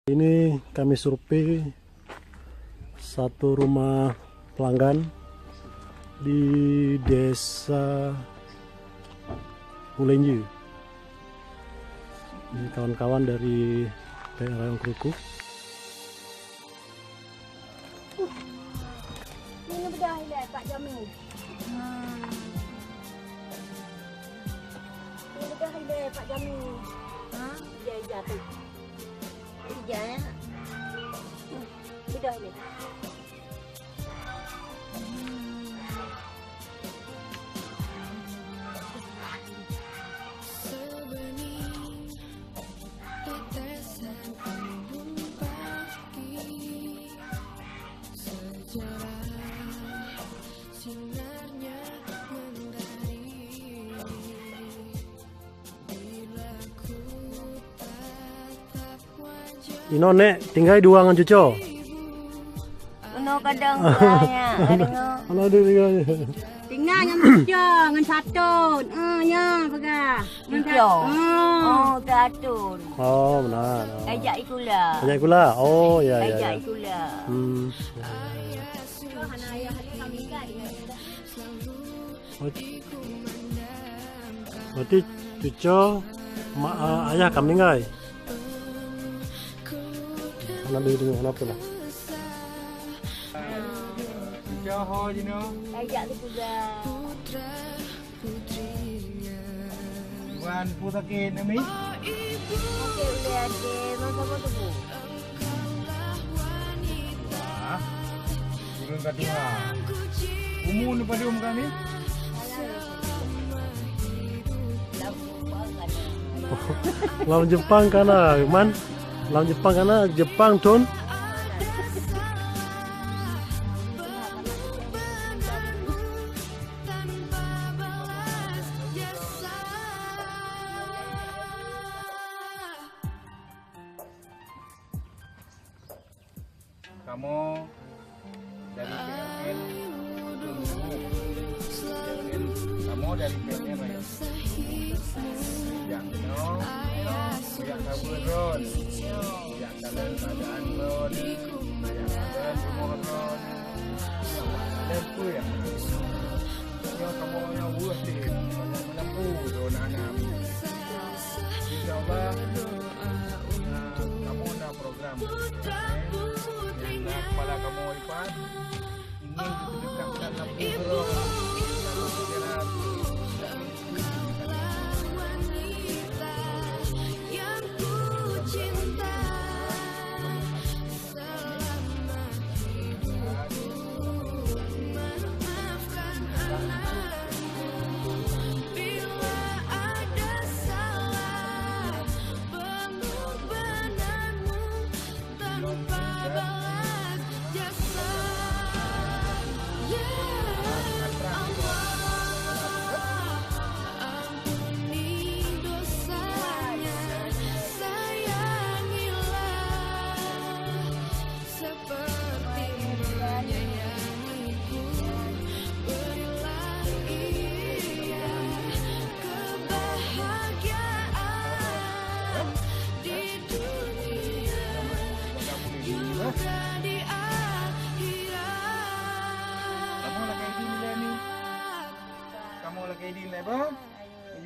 Ini kami survei satu rumah pelanggan di desa Ulenju. Ini kawan-kawan dari daerah Kruku. Ini dah hilang Pak Jamil. Ini dah hilang Pak Jamil. Dia jatuh. Dia ya. Sudah hilang. Ino nek tinggal dua ngan cuco. Ono kadang kaya. Ono ada tinggal. Tinggal yang cuco ngan satu. Ya pegah. Cuco. Oh, satu. Oh, benar. Ajak ikulah. Banyak gula. Oh, ya ya. Ajak Ya. ikulah. Berarti cuco ayah kami ngai. Mana dia dengan apa lah? Johor je no. Ajak ikulah. Wan putakin nami. Okey, boleh ada. Masa tunggu. Wah. Turun kat dua. Umur ni pada kami. Lawan Jepang kana, man. Lawan Jepang kana Jepang Tun. Kamu dari PLN kamu dari PLN Raya yang no yang kabur ron yang dalam keadaan ron yang dalam rumah ron dan tu yang kamu yang buat sih menempuh don anak insyaallah kamu ada program kepala kamu Ipan ingin didekatkan lampu ron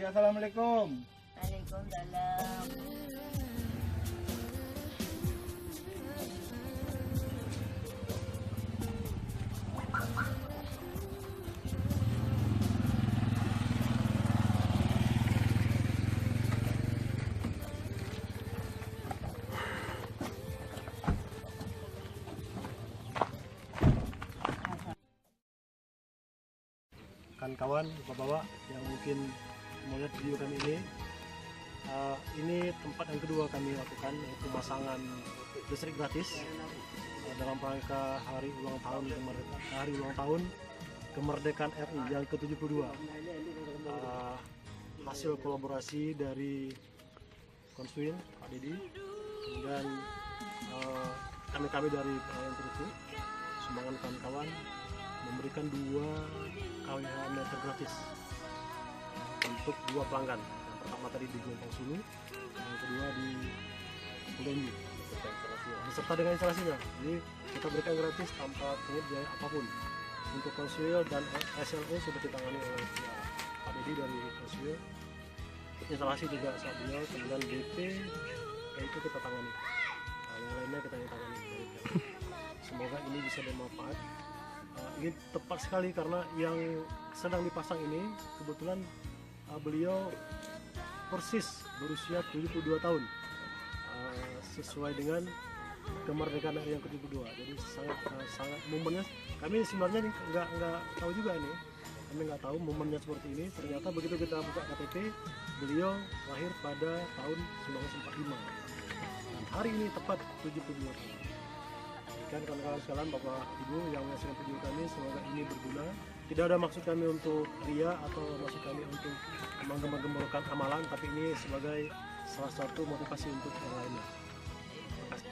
Assalamualaikum. Waalaikumsalam. Kan kawan, bapak-bapak yang mungkin melihat video kami ini tempat yang kedua kami lakukan, yaitu pemasangan listrik gratis dalam rangka hari ulang tahun kemerdekaan RI yang ke-72. Hasil kolaborasi dari Konsuin Pak Didi dan kami dari PLN Kruku, sumbangan kawan-kawan memberikan 2 KWH meter gratis untuk 2 pelanggan. Yang pertama tadi di Gompong Sulu, yang kedua di Ulenju. beserta dengan instalasinya. Jadi kita berikan gratis tanpa pungut biaya apapun. Untuk konsil dan SLO sudah ditangani oleh Pak Dedi dari konsil. Instalasi juga saat beliau, kemudian DP itu kita tangani. Yang lainnya kita tangani. Semoga ini bisa bermanfaat. Ini tepat sekali karena yang sedang dipasang ini kebetulan beliau persis berusia 72 tahun, sesuai dengan kemerdekaan yang ke-72. Jadi sangat momennya kami sebenarnya nggak tahu juga ini, kami nggak tahu momennya seperti ini. Ternyata begitu kita buka KTP, beliau lahir pada tahun 1945 dan hari ini tepat 72 tahun. Kan kawan-kawan sekalian, Bapak Ibu yang menyaksikan video kami, semoga ini berguna. Tidak ada maksud kami untuk ria atau maksud kami untuk menggembor-gemborkan amalan, tapi ini sebagai salah satu motivasi untuk yang lainnya. Terima kasih.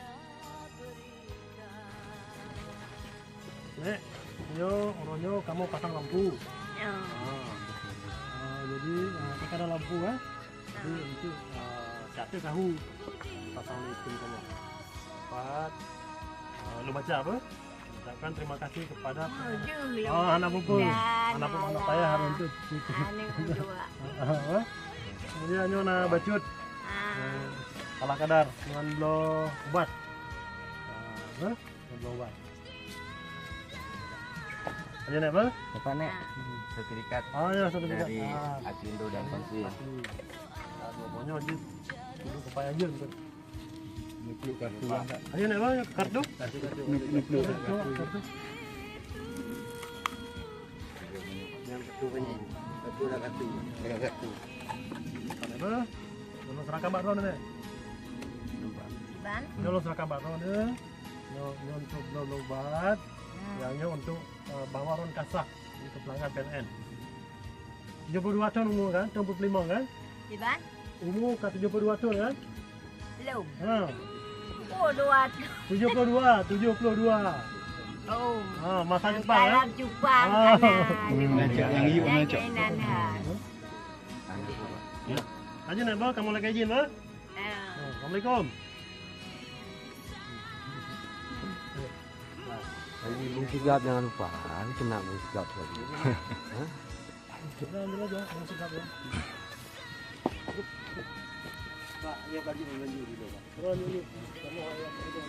Nek, yo, oronyo kamu pasang lampu. Jadi kita ada lampu kan? Jadi itu siapa tahu pasang listrik kamu. Cepat. Lu baca apa? Ucapkan terima kasih kepada anak pupul, anak payah hari itu. Kemudian nyona bacut, kalah kadar dengan blo obat, blo obat. Ada apa? Apa nek? Sertifikat Ya sertifikat dari Akindo dan Konsil. Pokoknya aja, dulu kepayah aja gitu. Nuklu kartu enggak? Ayo nek bang, kartu? Nuklu kartu. Yang kartu ini. Kartu dah kartu. Dengan kartu. Apa? Belum serangka Mbak Ron nek. Ban? Belum serangka Mbak Ron nek. Ini untuk belum obat. Yangnya untuk bawa Ron kasah di pelanggan PLN. 72 tahun umur kan? 75 kan? Ban? Umur ke 72 tahun kan? Belum. Ha. Oh, 2. 72. Oh. Masa Jepang kan? Dalam Jepang sana. Yang ibu ngajak. Aja nek bang, kamu lagi izin bang? Assalamualaikum. Ibu sigap jangan lupa, kena ibu sigap lagi. Kita ambil aja, kamu sigap ya. Pak, ya bagi menunjuk dulu Pak. Terus dulu, kamu ayat aja.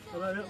Coba yuk.